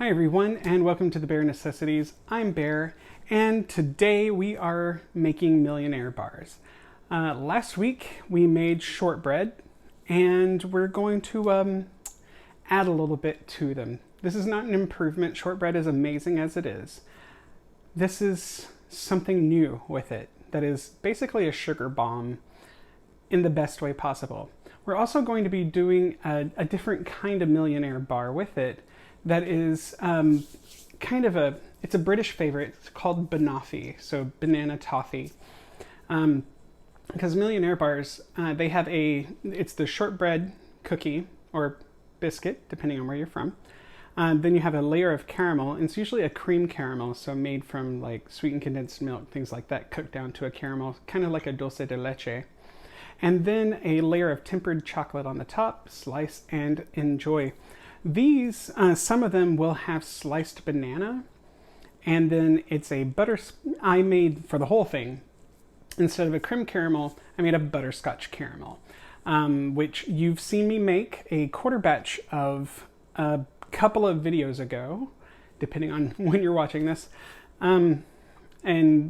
Hi everyone, and welcome to the Bear Necessities. I'm Bear, and today we are making Millionaire Bars. Last week we made shortbread, and we're going to add a little bit to them. This is not an improvement. Shortbread is amazing as it is. This is something new with it that is basically a sugar bomb in the best way possible. We're also going to be doing a different kind of Millionaire Bar with it that is it's a British favorite. It's called Banoffee, so banana toffee. Because Millionaire Bars, it's the shortbread cookie or biscuit, depending on where you're from. Then you have a layer of caramel, and it's usually a cream caramel, so made from like sweetened condensed milk, things like that, cooked down to a caramel, kind of like a dulce de leche. And then a layer of tempered chocolate on the top, slice and enjoy. These, some of them will have sliced banana, and then it's a I made for the whole thing, instead of a cream caramel, I made a butterscotch caramel, which you've seen me make a quarter batch of a couple of videos ago, depending on when you're watching this. And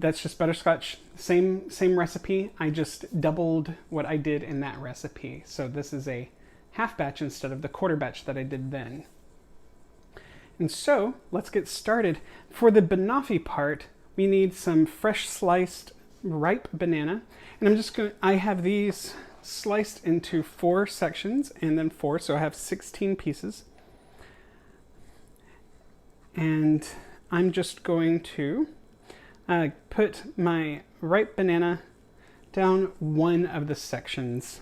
that's just butterscotch, same recipe. I just doubled what I did in that recipe. So this is a half batch instead of the quarter batch that I did then. And so let's get started. For the banoffee part, we need some fresh sliced ripe banana. And I have these sliced into 4 sections and then 4, so I have 16 pieces. And I'm just going to put my ripe banana down one of the sections.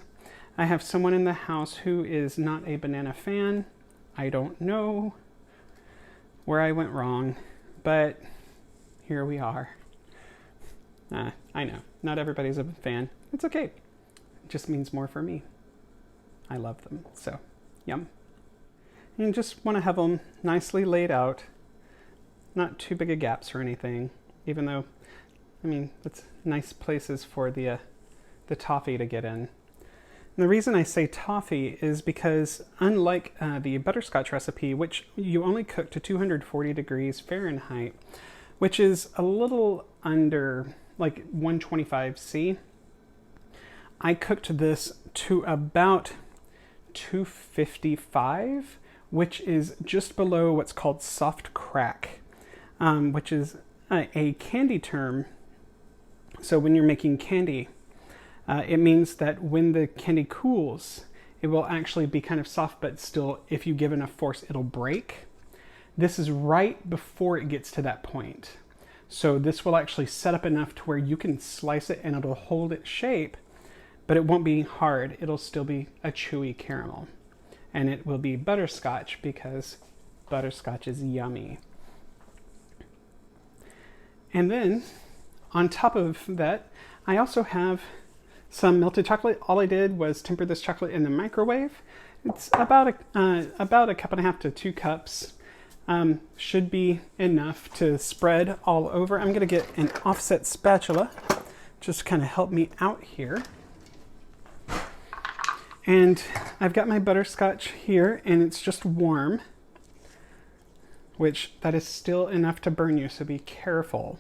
I have someone in the house who is not a banana fan. I don't know where I went wrong, but here we are. I know, not everybody's a fan. It's okay. It just means more for me. I love them, so yum. And just want to have them nicely laid out. Not too big of gaps or anything, even though, it's nice places for the toffee to get in. And the reason I say toffee is because unlike the butterscotch recipe, which you only cook to 240 degrees Fahrenheit, which is a little under like 125 C, I cooked this to about 255, which is just below what's called soft crack, which is a candy term. So when you're making candy, it means that when the candy cools, it will actually be kind of soft, but still, if you give enough force, it'll break. This is right before it gets to that point. So this will actually set up enough to where you can slice it and it'll hold its shape, but it won't be hard. It'll still be a chewy caramel. And it will be butterscotch because butterscotch is yummy. And then on top of that, I also have some melted chocolate. All I did was temper this chocolate in the microwave. It's about a cup and a half to 2 cups. Should be enough to spread all over. I'm going to get an offset spatula just to kind of help me out here. And I've got my butterscotch here, and it's just warm, which that is still enough to burn you, so be careful.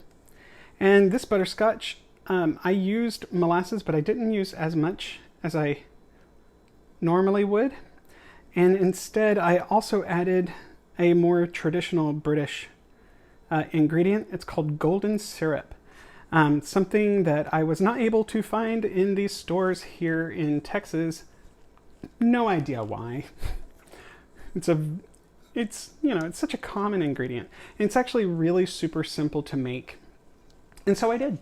And this butterscotch, I used molasses, but I didn't use as much as I normally would. And instead, I also added a more traditional British ingredient. It's called golden syrup. Something that I was not able to find in these stores here in Texas. No idea why. It's such a common ingredient. And it's actually really super simple to make. And so I did.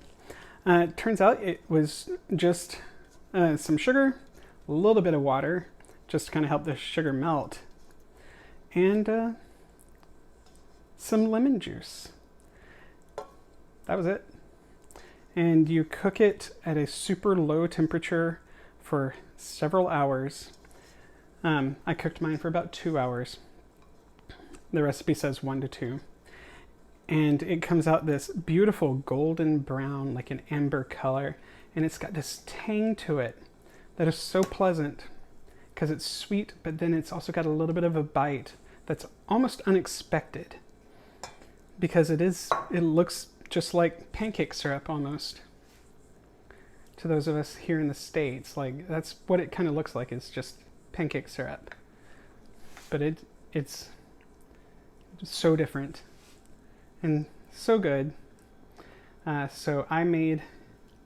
It turns out it was just some sugar, a little bit of water, just to kind of help the sugar melt, and some lemon juice. That was it. And you cook it at a super low temperature for several hours. I cooked mine for about 2 hours. The recipe says 1 to 2. And it comes out this beautiful golden brown, like an amber color. And it's got this tang to it that is so pleasant because it's sweet, but then it's also got a little bit of a bite that's almost unexpected because it looks just like pancake syrup almost. To those of us here in the States, like that's what it kind of looks like. It's just pancake syrup, but it's so different and so good. So I made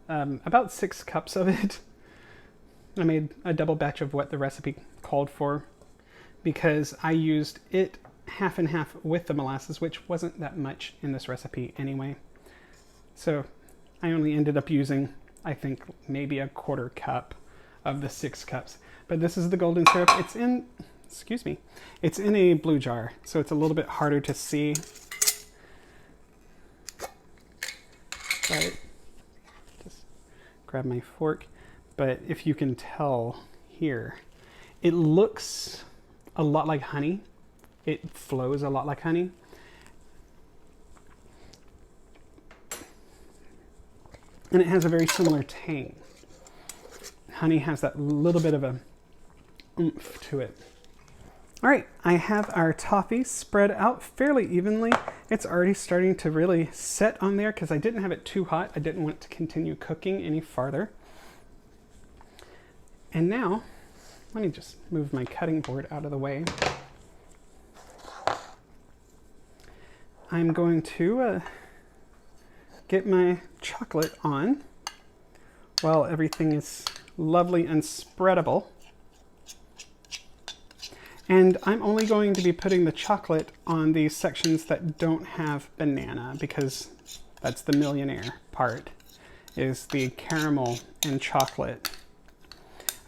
about 6 cups of it. I made a double batch of what the recipe called for because I used it half and half with the molasses, which wasn't that much in this recipe anyway. So I only ended up using, I think, maybe a 1/4 cup of the 6 cups. But this is the golden syrup. It's in, excuse me, it's in a blue jar, so it's a little bit harder to see. But just grab my fork. But if you can tell here, it looks a lot like honey. It flows a lot like honey. And it has a very similar tang. Honey has that little bit of a oomph to it. All right, I have our toffee spread out fairly evenly. It's already starting to really set on there because I didn't have it too hot. I didn't want it to continue cooking any farther. And now, let me just move my cutting board out of the way. I'm going to get my chocolate on while everything is lovely and spreadable. And I'm only going to be putting the chocolate on the sections that don't have banana because that's the Millionaire part, is the caramel and chocolate.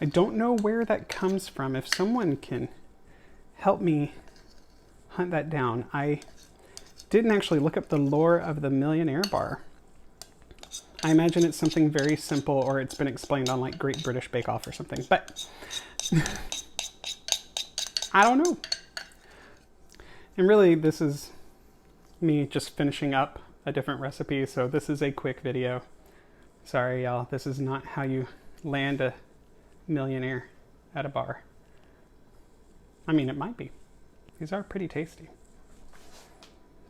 I don't know where that comes from. If someone can help me hunt that down. I didn't actually look up the lore of the Millionaire Bar. I imagine it's something very simple, or it's been explained on like Great British Bake Off or something, but I don't know. And really, this is me just finishing up a different recipe, so this is a quick video. Sorry, y'all. This is not how you land a millionaire at a bar. I mean, it might be. These are pretty tasty.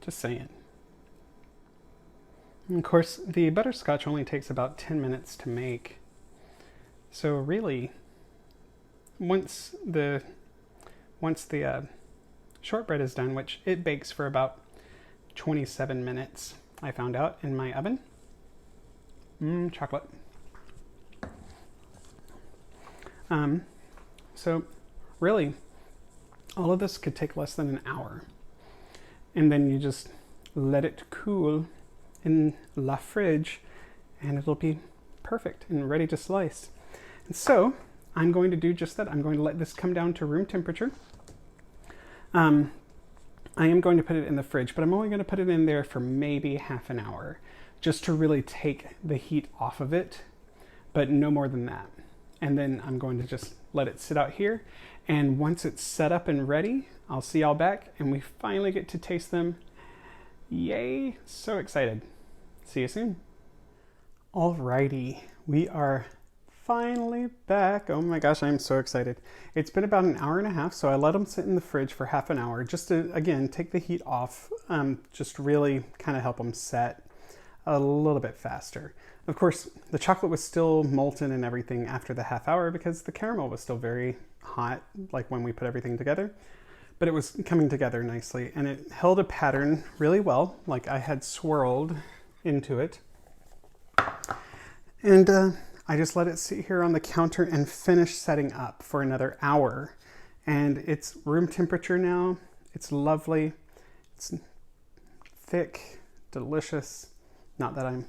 Just saying. And of course, the butterscotch only takes about 10 minutes to make. So really, once the shortbread is done, which it bakes for about 27 minutes, I found out in my oven. Chocolate. So really, all of this could take less than an hour. And then you just let it cool in la fridge and it'll be perfect and ready to slice. And so I'm going to do just that. I'm going to let this come down to room temperature. I am going to put it in the fridge, but I'm only going to put it in there for maybe half an hour just to really take the heat off of it, but no more than that. And then I'm going to just let it sit out here. And once it's set up and ready, I'll see y'all back and we finally get to taste them. Yay, so excited. See you soon. Alrighty, we are finally back. Oh my gosh, I'm so excited. It's been about an hour and a half, so I let them sit in the fridge for half an hour just to, again, take the heat off, just really kind of help them set a little bit faster. Of course, the chocolate was still molten and everything after the half hour because the caramel was still very hot, like when we put everything together. But it was coming together nicely and it held a pattern really well, like I had swirled into it. And I just let it sit here on the counter and finish setting up for another hour. And it's room temperature now. It's lovely. It's thick, delicious. Not that I'm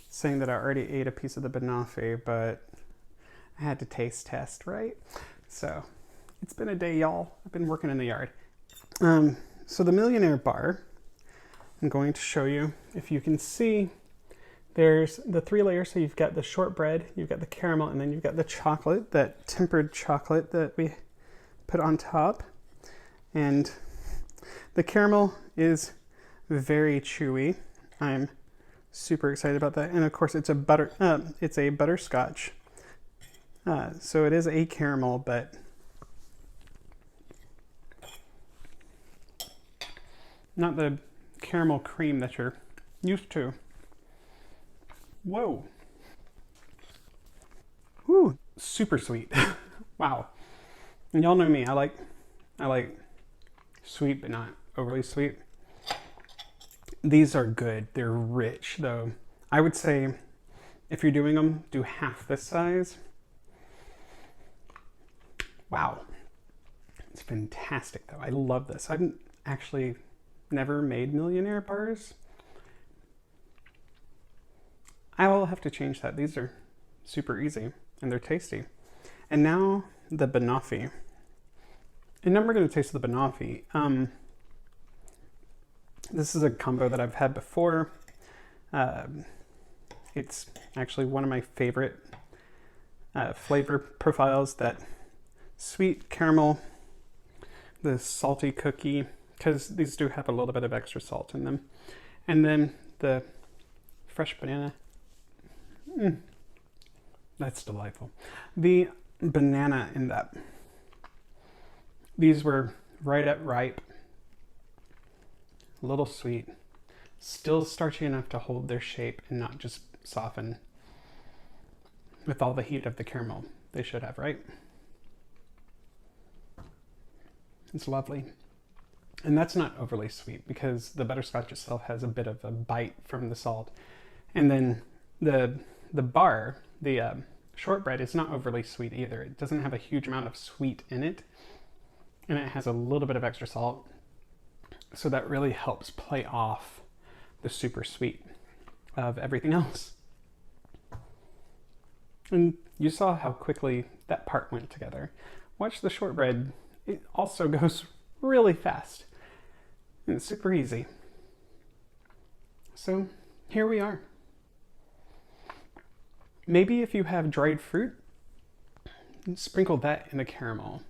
saying that I already ate a piece of the banoffee, but I had to taste test, right? So it's been a day, y'all. I've been working in the yard. So the Millionaire Bar, I'm going to show you, if you can see, there's the 3 layers. So you've got the shortbread, you've got the caramel, and then you've got the chocolate, that tempered chocolate that we put on top. And the caramel is very chewy. I'm super excited about that. And of course it's a butterscotch. So it is a caramel, but not the caramel cream that you're used to. Whoa. Woo, super sweet. Wow. And y'all know me, I like sweet but not overly sweet. These are good. They're rich though. I would say if you're doing them, do half this size. Wow. It's fantastic though. I love this. I've actually never made Millionaire Bars. I will have to change that. These are super easy and they're tasty. And now the Banoffee. And now we're going to taste the Banoffee. This is a combo that I've had before. It's actually one of my favorite flavor profiles, that sweet caramel, the salty cookie, because these do have a little bit of extra salt in them. And then the fresh banana. That's delightful. The banana in that. These were right at ripe. A little sweet. Still starchy enough to hold their shape and not just soften with all the heat of the caramel they should have, right? It's lovely. And that's not overly sweet because the butterscotch itself has a bit of a bite from the salt. And then the bar, the shortbread, is not overly sweet either. It doesn't have a huge amount of sweet in it. And it has a little bit of extra salt. So that really helps play off the super sweet of everything else. And you saw how quickly that part went together. Watch the shortbread. It also goes really fast. And it's super easy. So here we are. Maybe if you have dried fruit, sprinkle that in the caramel.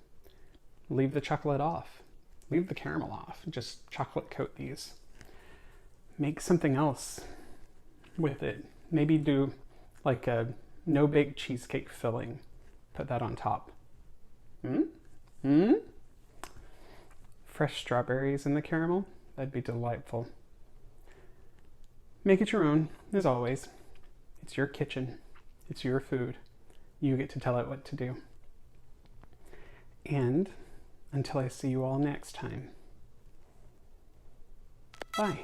Leave the chocolate off. Leave the caramel off. Just chocolate coat these. Make something else with it. Maybe do like a no-bake cheesecake filling. Put that on top. Fresh strawberries in the caramel. That'd be delightful. Make it your own, as always. It's your kitchen. It's your food. You get to tell it what to do. And until I see you all next time, bye.